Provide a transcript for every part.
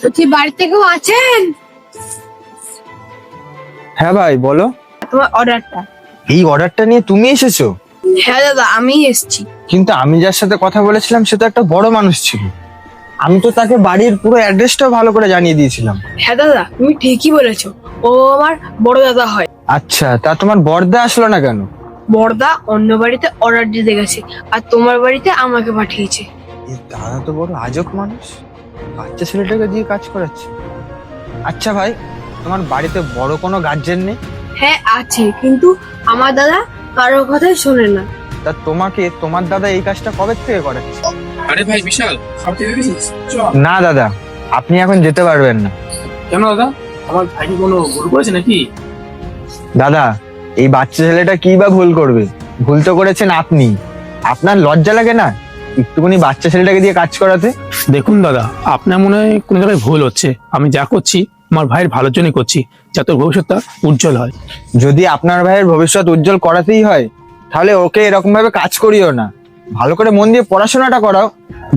বলছি বাড়িতে কেউ আছেন? হ্যাঁ ভাই বলো। তোমার অর্ডারটা। এই অর্ডারটা নিয়ে তুমি এসেছো? হ্যাঁ দাদা, আমি এসেছি। কিন্তু আমি যার সাথে কথা বলেছিলাম সে তো একটা বড় মানুষ ছিল। আমি তো তাকে বাড়ির পুরো অ্যাড্রেসটাও ভালো করে জানিয়ে দিয়েছিলাম। হ্যাঁ দাদা, তুমি ঠিকই বলেছো। ও আমার বড় দাদা হয়। আচ্ছা, তা তোমার বর্দা আসলো না কেন? বড়দা অন্য বাড়িতে অর্ডার দিতে গেছে, আর তোমার বাড়িতে আমাকে পাঠিয়েছে। এই দাদা তো বড় আজব মানুষ, বাচ্চা ছেলেটাকে দিয়ে কাজ করাচ্ছে। আচ্ছা ভাই, তোমার বাড়িতে বড় কোনো গার্জেন নেই? হ্যাঁ আছে, কিন্তু আমার দাদা কারোর কথাই শোনে না। তা তোমাকে তোমার দাদা এই কাজটা কবে থেকে করাচ্ছে? আরে ভাই বিশাল, সব ঠিক গেছিস? না দাদা, আপনি এখন যেতে পারবেন না। কেন দাদা, আমার ভাই কি কোনো ভুল করেছে নাকি? দাদা, এই বাচ্চা ছেলেটা কি বা ভুল করবে? ভুল তো করেছেন আপনি। আপনার লজ্জা লাগে না একটুখানি বাচ্চা ছেলেটাকে দিয়ে কাজ করাতে? দেখুন দাদা, আপনার মনে হয় কোনো জায়গায় ভুল হচ্ছে। আমি যা করছি আমার ভাইয়ের ভালোর জন্যই করছি, যাতে ওর ভবিষ্যৎটা উজ্জ্বল হয়। যদি আপনার ভাইয়ের ভবিষ্যৎ উজ্জ্বল করাতেই হয়, তাহলে ওকে এরকম ভাবে কাজ করিও না। ভালো করে মন দিয়ে পড়াশোনাটা করাও।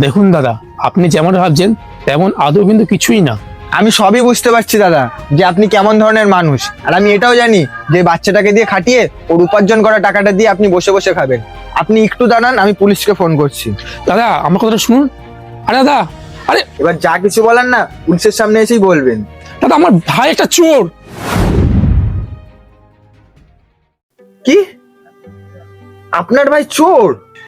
দেখুন দাদা, আপনি যেমন ভাবছেন তেমন আদৌ কিন্তু কিছুই না। আমি সবই বুঝতে পারছি দাদা, যে আপনি কেমন ধরনের মানুষ। আর আমি এটাও জানি যে বাচ্চাটাকে দিয়ে খাটিয়ে ওর উপার্জন করা টাকাটা দিয়ে আপনি বসে বসে খাবেন। আপনি একটু দাঁড়ান, আমি পুলিশকে ফোন করছি। দাদা আমার কথাটা শুনুন। আরে দাদা, আরে এবার যা কিছু বলার না পুলিশের সামনে এসেই বলবেন। দাদা, আমার ভাই একটা চোর। কি? আপনার ভাই চোর?